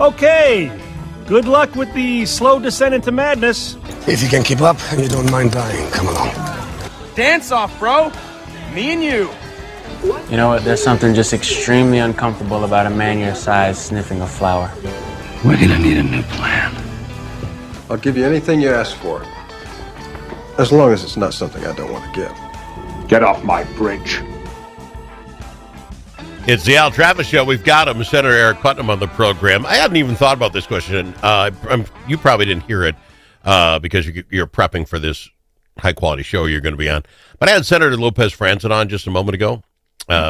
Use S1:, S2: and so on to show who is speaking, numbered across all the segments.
S1: Okay, good luck with the slow descent into madness.
S2: If you can keep up and you don't mind dying, come along.
S3: Dance off, bro. Me and you.
S4: You know what? There's something just extremely uncomfortable about a man your size sniffing a flower.
S5: We're gonna need a new plan.
S6: I'll give you anything you ask for. As long as it's not something I don't want to give.
S5: Get off my bridge.
S7: It's the Al Travis Show. We've got him, Senator Aric Putnam, on the program. I hadn't even thought about this question. You probably didn't hear it because you're prepping for this high-quality show you're going to be on. But I had Senator Lopez Franzen on just a moment ago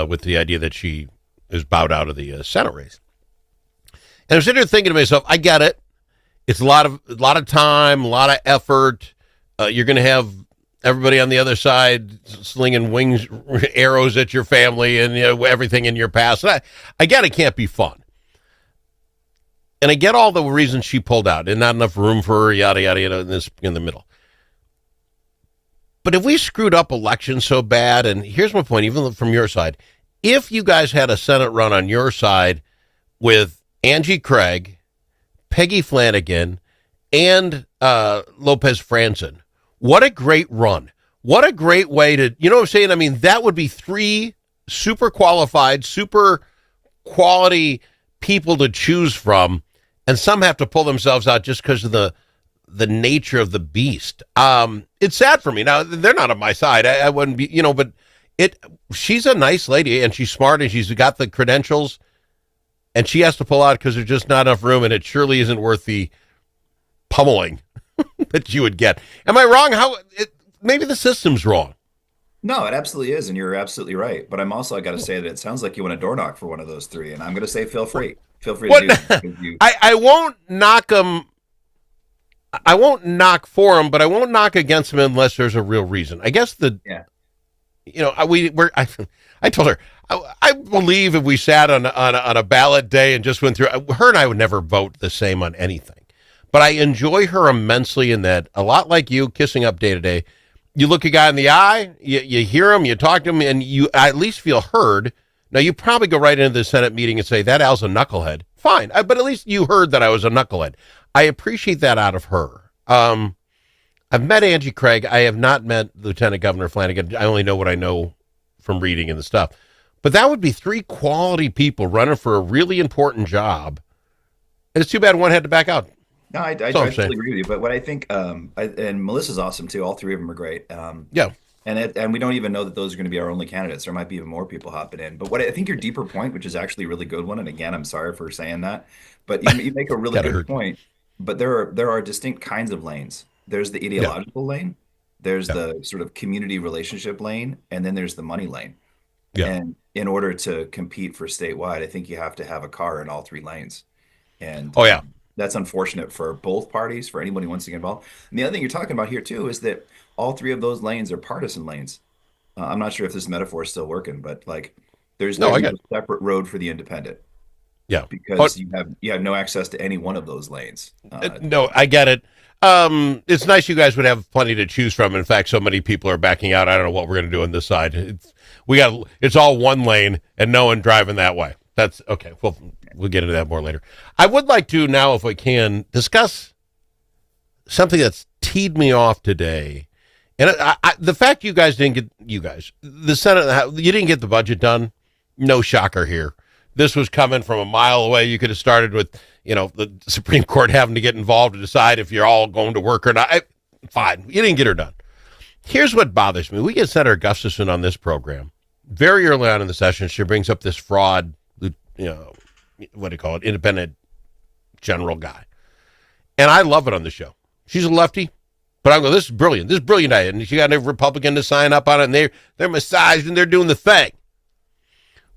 S7: with the idea that she is bowed out of the Senate race. And I was sitting there thinking to myself, I get it. It's a lot of time, a lot of effort. You're going to have everybody on the other side slinging wings, arrows at your family and everything in your past. And I get it can't be fun. And I get all the reasons she pulled out and not enough room for her, yada, yada, yada, in the middle. But if we screwed up elections so bad, and here's my point, even from your side, if you guys had a Senate run on your side with Angie Craig, Peggy Flanagan, and Lopez Franzen, what a great run. What a great way to, you know what I'm saying? I mean, that would be three super qualified, super quality people to choose from, and some have to pull themselves out just because of the nature of the beast. It's sad for me. Now, they're not on my side. I wouldn't be, but she's a nice lady, and she's smart, and she's got the credentials, and she has to pull out because there's just not enough room, and it surely isn't worth the pummeling that you would get. Am I wrong? Maybe the system's wrong.
S8: No, it absolutely is, and you're absolutely right. But I got to say that it sounds like you want a door knock for one of those three, and I'm going to say feel free. Feel free to do that.
S7: I won't knock them. I won't knock for them, but I won't knock against them unless there's a real reason. I guess I told her, I believe if we sat on a ballot day and just went through, her and I would never vote the same on anything. But I enjoy her immensely in that, a lot like you, kissing up day to day, you look a guy in the eye, you hear him, you talk to him, and you at least feel heard. Now, you probably go right into the Senate meeting and say, that Al's a knucklehead. Fine, but at least you heard that I was a knucklehead. I appreciate that out of her. I've met Angie Craig. I have not met Lieutenant Governor Flanagan. I only know what I know from reading and the stuff. But that would be three quality people running for a really important job. And it's too bad one had to back out.
S8: No, I totally agree with you. But what I think, and Melissa's awesome too. All three of them are great.
S7: Yeah.
S8: And we don't even know that those are going to be our only candidates. There might be even more people hopping in. But what I think your deeper point, which is actually a really good one, and again, I'm sorry for saying that, but you make a really good point. But there are distinct kinds of lanes. There's the ideological lane, there's the sort of community relationship lane, and then there's the money lane. Yeah. And in order to compete for statewide, I think you have to have a car in all three lanes. And that's unfortunate for both parties, for anybody who wants to get involved. And the other thing you're talking about here too is that all three of those lanes are partisan lanes. I'm not sure if this metaphor is still working, but like there's no separate road for the independent.
S7: Yeah,
S8: because you have no access to any one of those lanes.
S7: No, I get it. It's nice you guys would have plenty to choose from. In fact, so many people are backing out. I don't know what we're going to do on this side. It's all one lane and no one driving that way. That's okay. We'll get into that more later. I would like to now, if we can, discuss something that's teed me off today. And the fact the Senate, you didn't get the budget done. No shocker here. This was coming from a mile away. You could have started with, the Supreme Court having to get involved to decide if you're all going to work or not. Fine. You didn't get her done. Here's what bothers me. We get Senator Gustafson on this program very early on in the session. She brings up this fraud, what do you call it? Independent general guy. And I love it on the show. She's a lefty, but I go, this is brilliant. This is brilliant. And she got a Republican to sign up on it, and they're massaged and they're doing the thing.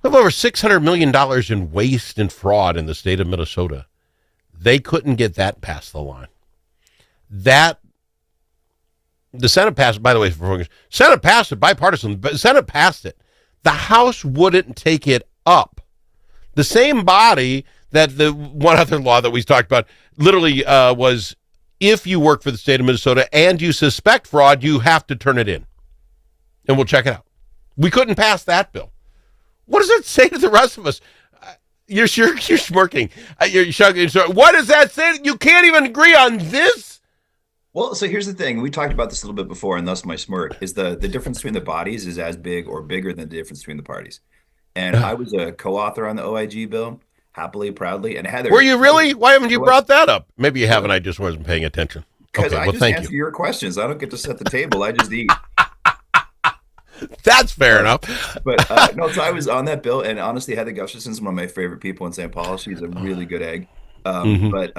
S7: We have over $600 million in waste and fraud in the state of Minnesota. They couldn't get that past the line. The Senate passed it, by the way, Senate passed it, bipartisan, but Senate passed it. The House wouldn't take it up. The same body that the one other law that we talked about literally was, if you work for the state of Minnesota and you suspect fraud, you have to turn it in. And we'll check it out. We couldn't pass that bill. What does it say to the rest of us? You're smirking. You're shucking. So what does that say? You can't even agree on this?
S8: Well, so here's the thing. We talked about this a little bit before, and thus my smirk is the difference between the bodies is as big or bigger than the difference between the parties. And I was a co-author on the OIG bill, happily, proudly. And Heather,
S7: were you really? Why haven't you brought that up? Maybe you haven't. I just wasn't paying attention.
S8: Because
S7: okay,
S8: I
S7: well,
S8: just
S7: thank
S8: answer
S7: you.
S8: your questions. I don't get to set the table. I just eat.
S7: That's fair enough.
S8: But no, so I was on that bill, and honestly, Heather Gustafson's one of my favorite people in St. Paul. She's a really good egg. But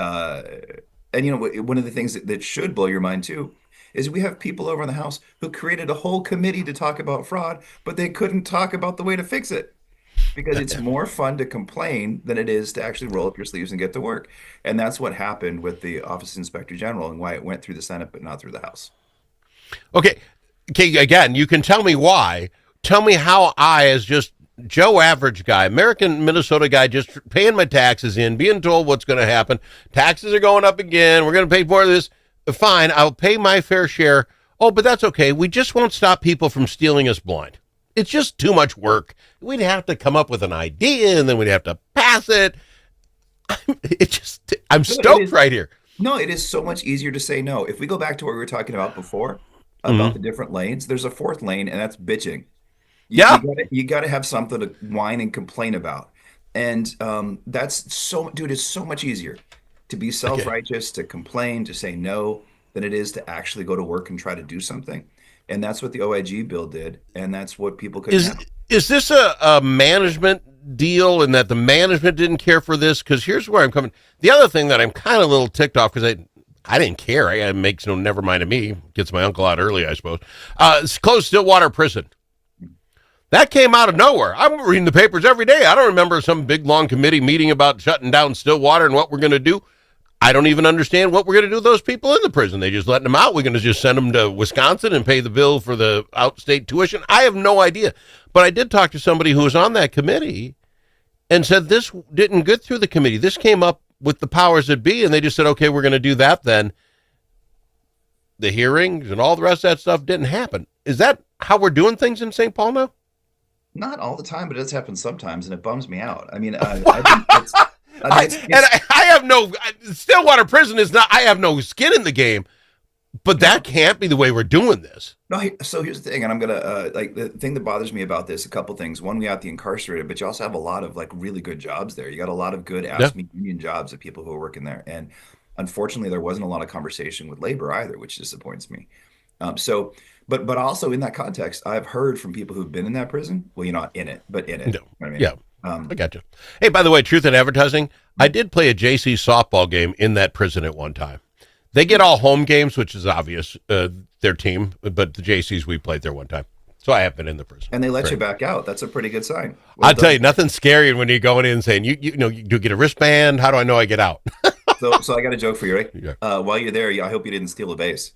S8: and you know, one of the things that should blow your mind too is we have people over in the House who created a whole committee to talk about fraud, but they couldn't talk about the way to fix it because it's more fun to complain than it is to actually roll up your sleeves and get to work. And that's what happened with the Office of Inspector General and why it went through the Senate but not through the House.
S7: Okay, again, you can tell me why. Tell me how I, as just Joe average guy, American Minnesota guy, just paying my taxes in, being told what's going to happen. Taxes are going up again. We're going to pay more of this. Fine, I'll pay my fair share. Oh, but that's okay. We just won't stop people from stealing us blind. It's just too much work. We'd have to come up with an idea, and then we'd have to pass it. I'm stoked right here.
S8: No, it is so much easier to say no. If we go back to what we were talking about before, about the different lanes, there's a fourth lane, and that's bitching. You got to have something to whine and complain about. And that's so, dude, it's so much easier to be self-righteous, to complain, to say no, than it is to actually go to work and try to do something. And that's what the OIG bill did. And that's what people could have.
S7: Is this a management deal and that the management didn't care for this? Because here's where I'm coming. The other thing that I'm kind of a little ticked off because I didn't care. It makes no never mind of me. Gets my uncle out early, I suppose. It's closed Stillwater Prison. That came out of nowhere. I'm reading the papers every day. I don't remember some big, long committee meeting about shutting down Stillwater and what we're going to do. I don't even understand what we're going to do with those people in the prison. They just letting them out. We're going to just send them to Wisconsin and pay the bill for the outstate tuition. I have no idea. But I did talk to somebody who was on that committee and said this didn't get through the committee. This came up with the powers that be, and they just said, okay, we're going to do that then. The hearings and all the rest of that stuff didn't happen. Is that how we're doing things in St. Paul now?
S8: Not all the time, but it does happen sometimes, and it bums me out. I mean,
S7: I have no Stillwater Prison is not. I have no skin in the game, but that can't be the way we're doing this.
S8: No, so here's the thing, and I'm gonna like the thing that bothers me about this. A couple things. One, we got the incarcerated, but you also have a lot of like really good jobs there. You got a lot of good AFSCME union jobs of people who are working there, and unfortunately, there wasn't a lot of conversation with labor either, which disappoints me. But also in that context, I've heard from people who've been in that prison. Well, you're not in it, but in it.
S7: No.
S8: I mean,
S7: yeah. I got you. Hey, by the way, truth in advertising, I did play a JC softball game in that prison at one time. They get all home games, which is obvious, their team, but the JCs, we played there one time. So I have been in the prison.
S8: And they let you back out. That's a pretty good sign.
S7: I'll tell you, nothing scary when you're going in and saying, you know, you do get a wristband. How do I know I get out?
S8: So I got a joke for you, Rick. Yeah. While you're there, I hope you didn't steal a base.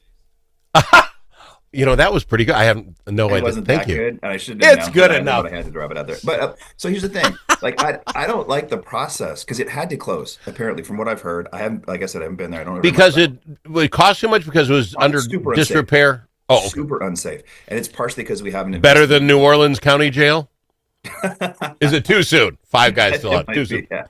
S7: You know, that was pretty good. I haven't, no idea.
S8: It wasn't
S7: Thank
S8: that
S7: you.
S8: good, and I should
S7: It's good enough.
S8: I had to drop it out there. But so here's the thing: like I don't like the process because it had to close. Apparently, from what I've heard, I haven't. Like I said, I haven't been there. I don't know
S7: because it cost too much because it was under disrepair.
S8: Oh, okay. Super unsafe, and it's partially because we haven't.
S7: Better than New Orleans County Jail. Is it too soon? 5 guys still out. Too soon.
S8: Yeah.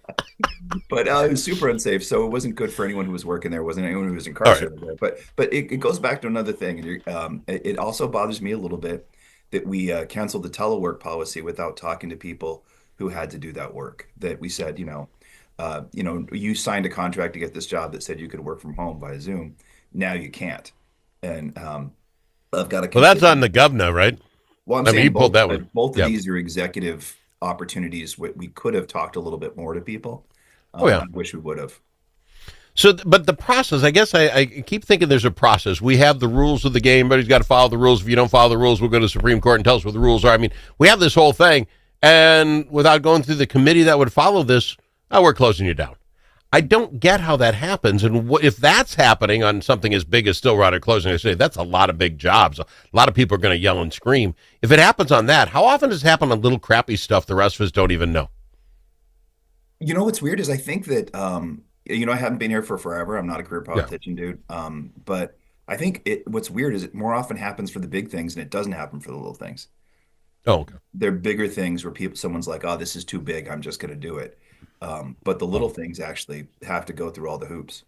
S8: But it was super unsafe, so it wasn't good for anyone who was working there. It wasn't anyone who was incarcerated there. But it goes back to another thing. It also bothers me a little bit that we canceled the telework policy without talking to people who had to do that work. That we said, you signed a contract to get this job that said you could work from home via Zoom. Now you can't. And I've got to.
S7: Well, that's on the governor, right?
S8: Well, I'm saying
S7: he pulled that one.
S8: Both of these are executive opportunities. We could have talked a little bit more to people. I wish we would have.
S7: So, but the process, I guess I keep thinking there's a process. We have the rules of the game. Everybody's got to follow the rules. If you don't follow the rules, we'll go to the Supreme Court and tell us what the rules are. I mean, we have this whole thing. And without going through the committee that would follow this, we're closing you down. I don't get how that happens. And if that's happening on something as big as Stillwater closing, I say that's a lot of big jobs. A lot of people are going to yell and scream. If it happens on that, how often does it happen on little crappy stuff the rest of us don't even know?
S8: You know what's weird is I think that I haven't been here for forever. I'm not a career politician, dude. But I think what's weird is it more often happens for the big things and it doesn't happen for the little things.
S7: Oh, okay.
S8: They're bigger things where someone's like, "Oh, this is too big. I'm just going to do it." But the little things actually have to go through all the hoops.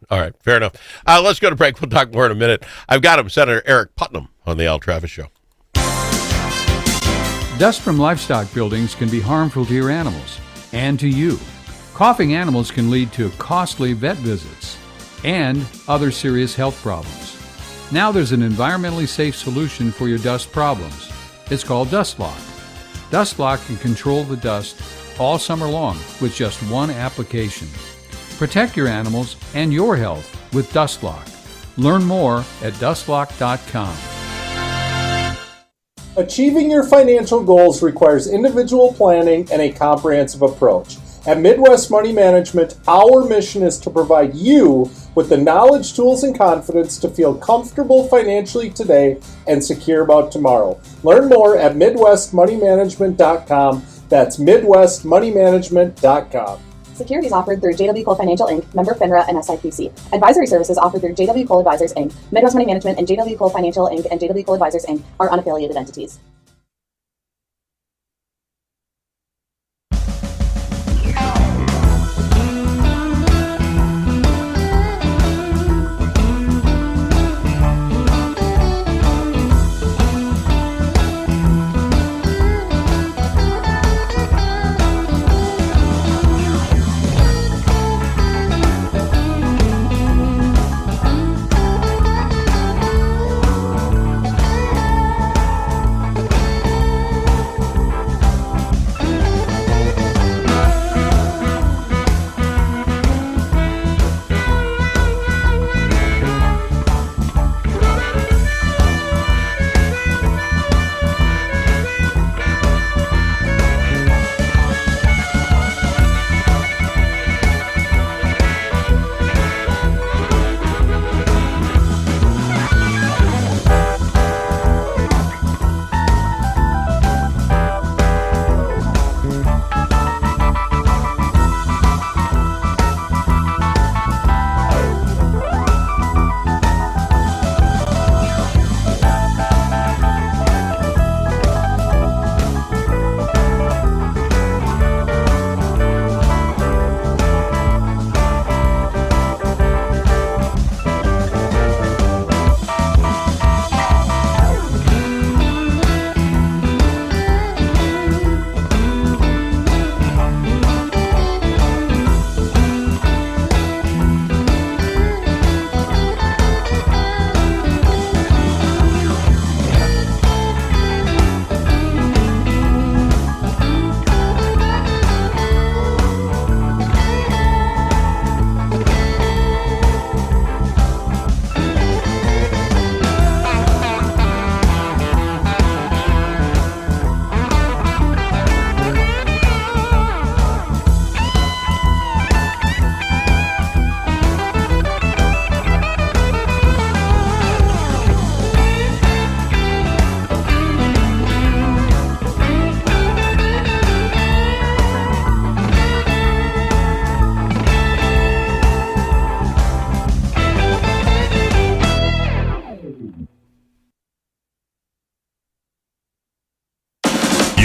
S7: All right, fair enough. Let's go to break. We'll talk more in a minute. I've got him, Senator Aric Putnam, on the Al Travis Show.
S9: Dust from livestock buildings can be harmful to your animals and to you. Coughing animals can lead to costly vet visits and other serious health problems. Now there's an environmentally safe solution for your dust problems. It's called Dust Lock. Dust Lock can control the dust all summer long with just one application. Protect your animals and your health with Dust Lock. Learn more at dustlock.com.
S10: Achieving your financial goals requires individual planning and a comprehensive approach. At Midwest Money Management, our mission is to provide you with the knowledge, tools, and confidence to feel comfortable financially today and secure about tomorrow. Learn more at MidwestMoneyManagement.com. That's MidwestMoneyManagement.com.
S11: Securities offered through JW Cole Financial Inc., member FINRA and SIPC. Advisory services offered through JW Cole Advisors Inc. Midwest Money Management and JW Cole Financial Inc. and JW Cole Advisors Inc. are unaffiliated entities.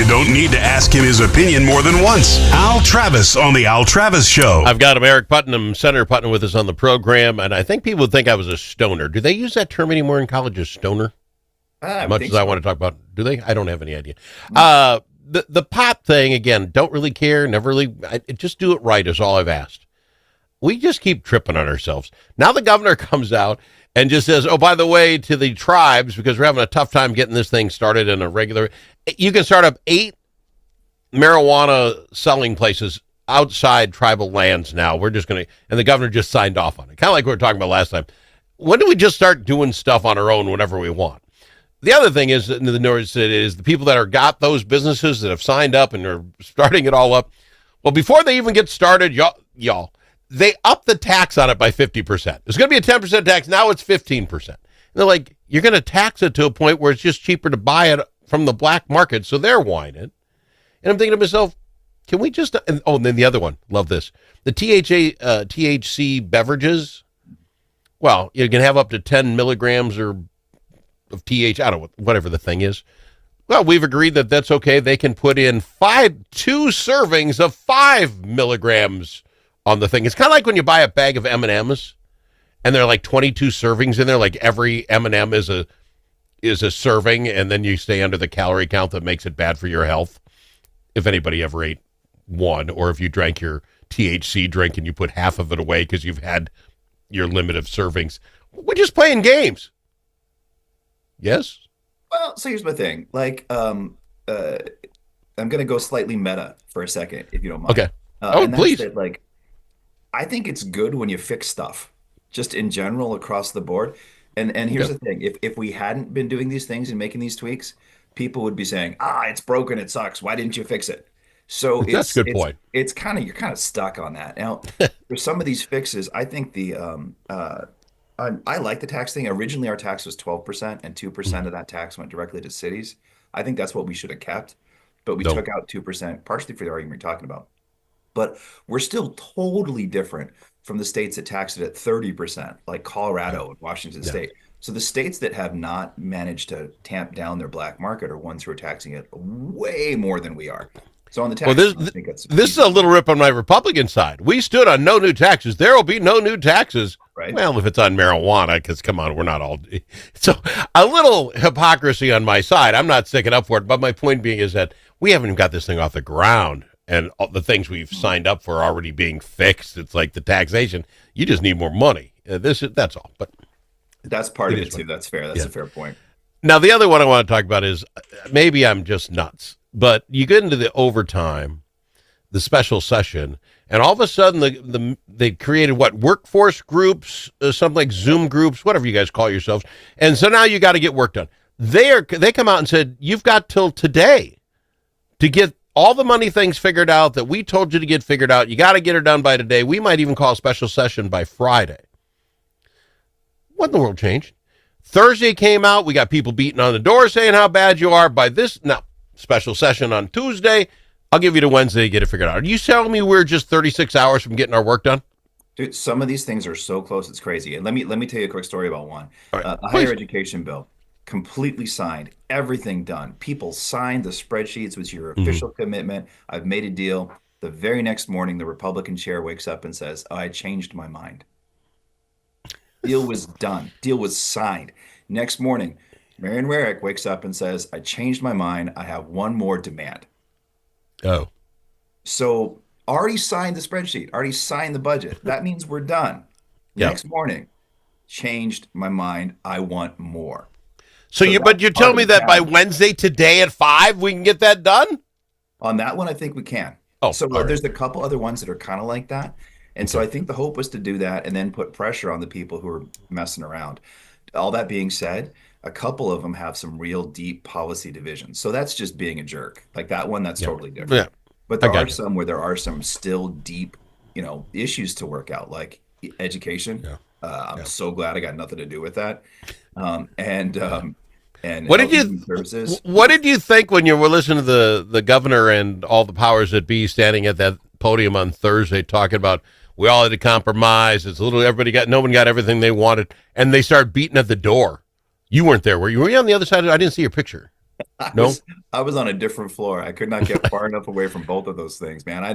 S12: Don't need to ask him his opinion more than once. Al Travis on the Al Travis Show.
S7: I've got him, Aric Putnam, Senator Putnam, with us on the program, and I think people would think I was a stoner. Do they use that term anymore in college, a stoner? As much as I want to talk about, do they? I don't have any idea. The pot thing, again, don't really care, never really, just do it right is all I've asked. We just keep tripping on ourselves. Now the governor comes out and just says, oh, by the way, to the tribes, because we're having a tough time getting this thing started in a regular, you can start up 8 marijuana selling places outside tribal lands now. We're just going to, and the governor just signed off on it. Kind of like we were talking about last time. When do we just start doing stuff on our own whenever we want? The other thing is, in the North, is the people that are got those businesses that have signed up and are starting it all up. Well, before they even get started, y'all, they up the tax on it by 50%. It's going to be a 10% tax. Now it's 15%. And they're like, you're going to tax it to a point where it's just cheaper to buy it from the black market. So they're whining. And I'm thinking to myself, can we just, and then the other one, love this. The THC beverages, well, you can have up to 10 milligrams of TH, I don't know, whatever the thing is. Well, we've agreed that that's okay. They can put in 2 servings of 5 milligrams on the thing. It's kind of like when you buy a bag of M&Ms and there are like 22 servings in there, like every M&M is a serving, and then you stay under the calorie count that makes it bad for your health. If anybody ever ate one, or if you drank your THC drink and you put half of it away because you've had your limit of servings. We're just playing games. Yes?
S8: Well, so here's my thing. Like, I'm going to go slightly meta for a second, if you don't mind.
S7: Okay.
S8: And that's
S7: please.
S8: that, like, I think it's good when you fix stuff, just in general across the board. And here's the thing. If we hadn't been doing these things and making these tweaks, people would be saying, it's broken, it sucks. Why didn't you fix it? So
S7: that's a good point.
S8: It's you're kind of stuck on that. Now, for some of these fixes, I think I like the tax thing. Originally, our tax was 12%, and 2% of that tax went directly to cities. I think that's what we should have kept, but we took out 2%, partially for the argument you're talking about. But we're still totally different from the states that tax it at 30%, like Colorado and Washington State. So the states that have not managed to tamp down their black market are ones who are taxing it way more than we are. So on the tax,
S7: this is a little rip on my Republican side. We stood on no new taxes. There will be no new taxes.
S8: Right.
S7: Well, if it's on marijuana, because come on, we're not all. So a little hypocrisy on my side. I'm not sticking up for it. But my point being is that we haven't even got this thing off the ground. And all the things we've signed up for are already being fixed. It's like the taxation. You just need more money. That's all. But
S8: that's part of it too. That's fair. That's a fair point.
S7: Now, the other one I want to talk about is maybe I'm just nuts. But you get into the overtime, the special session, and all of a sudden they created workforce groups, something like Zoom groups, whatever you guys call yourselves. And so now you got to get work done. They come out and said, you've got till today to get all the money things figured out that we told you to get figured out. You got to get it done by today. We might even call a special session by Friday. What in the world changed? Thursday came out. We got people beating on the door saying how bad you are by this. Now, special session on Tuesday. I'll give you to Wednesday to get it figured out. Are you telling me we're just 36 hours from getting our work done?
S8: Dude, some of these things are so close, it's crazy. And let me tell you a quick story about one.
S7: Right,
S8: a higher education bill, completely signed, everything done. People signed the spreadsheets with your official commitment. I've made a deal. The very next morning, the Republican chair wakes up and says, I changed my mind. Deal was done. Deal was signed. Next morning, Marion Aric wakes up and says, I changed my mind. I have one more demand.
S7: Oh.
S8: So already signed the spreadsheet, already signed the budget. That means we're done. Next morning, changed my mind. I want more.
S7: So but you're telling me that by Wednesday today at 5 we can get that done?
S8: On that one, I think we can.
S7: Oh,
S8: so there's a couple other ones that are kind of like that. And so I think the hope was to do that and then put pressure on the people who are messing around. All that being said, a couple of them have some real deep policy divisions. So that's just being a jerk. Like that one, that's totally different.
S7: Yeah.
S8: But there are some where there are some still deep, issues to work out, like education. I'm so glad I got nothing to do with that. And
S7: what did you think when you were listening to the governor and all the powers that be standing at that podium on Thursday talking about we all had to compromise. No one got everything they wanted, and they started beating at the door. You weren't there, were you? Were you on the other side? I didn't see your picture.
S8: I was on a different floor. I could not get far enough away from both of those things, man. I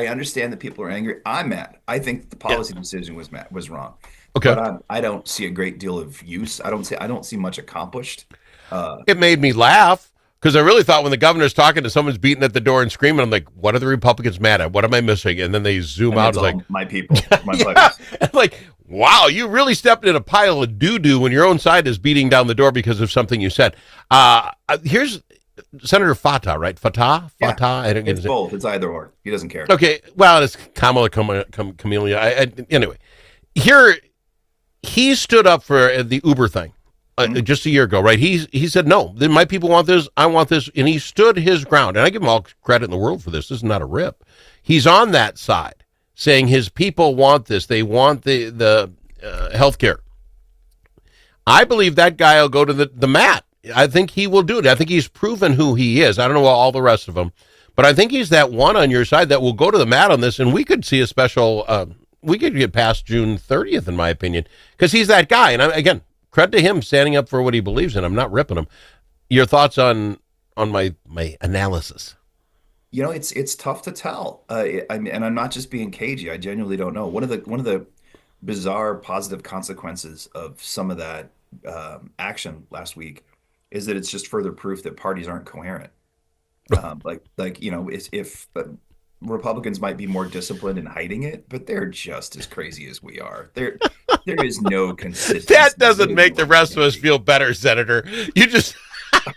S8: understand that people are angry. I'm mad. I think the policy decision was wrong.
S7: Okay.
S8: But I don't see a great deal of use. I don't see much accomplished.
S7: It made me laugh because I really thought when the governor's talking to someone's beating at the door and screaming, I'm like, what are the Republicans mad at? What am I missing? And then they zoom out. It's
S8: like my people, my
S7: buddies. I'm like, wow, you really stepped in a pile of doo-doo when your own side is beating down the door because of something you said. Here's Senator Fatah, right? Fatah?
S8: Yeah,
S7: I don't get
S8: it's both. It's either or. He doesn't care.
S7: Okay. Well, it's Kamala Camellia. Anyway, here he stood up for the Uber thing just a year ago, right? He said, no, my people want this. I want this. And he stood his ground. And I give him all credit in the world for this. This is not a rip. He's on that side, saying his people want this. They want the health care. I believe that guy will go to the mat. I think he will do it. I think he's proven who he is. I don't know all the rest of them, but I think he's that one on your side that will go to the mat on this, and we could see a special we could get past June 30th, in my opinion, because he's that guy. And again, credit to him standing up for what he believes in. I'm not ripping him. Your thoughts on my analysis?
S8: You know, it's tough to tell. And I'm not just being cagey. I genuinely don't know. One of the bizarre positive consequences of some of that action last week is that it's just further proof that parties aren't coherent. If Republicans might be more disciplined in hiding it, but they're just as crazy as we are. There is no consistency.
S7: That doesn't make the rest of us feel better, Senator. You just.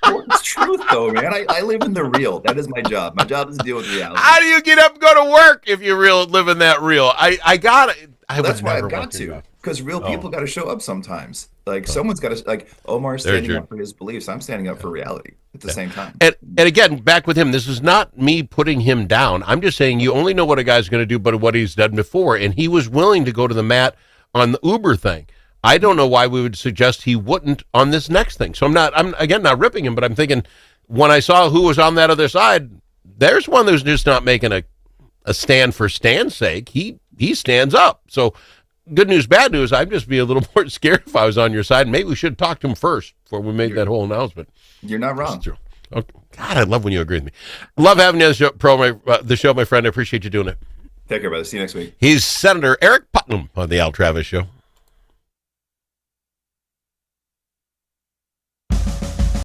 S8: Well, it's truth, though, man. I live in the real. That is my job. My job is to deal with reality.
S7: How do you get up and go to work if you live in that real? I got it.
S8: That's why I've got to, because real people got to show up sometimes. Like someone's got to, like Omar's standing up for his beliefs. I'm standing up for reality at the same time.
S7: And again, back with him, this is not me putting him down. I'm just saying you only know what a guy's going to do, but what he's done before. And he was willing to go to the mat on the Uber thing. I don't know why we would suggest he wouldn't on this next thing. So I'm again not ripping him, but I'm thinking when I saw who was on that other side, there's one who's just not making a stand for stand's sake. He stands up. So good news, bad news. I'd just be a little more scared if I was on your side. Maybe we should talk to him first before we make that whole announcement.
S8: You're not wrong.
S7: Okay. God, I love when you agree with me. Love having you on the show, my friend. I appreciate you doing it.
S8: Take care, brother. See you next week.
S7: He's Senator Aric Putnam on the Al Travis Show.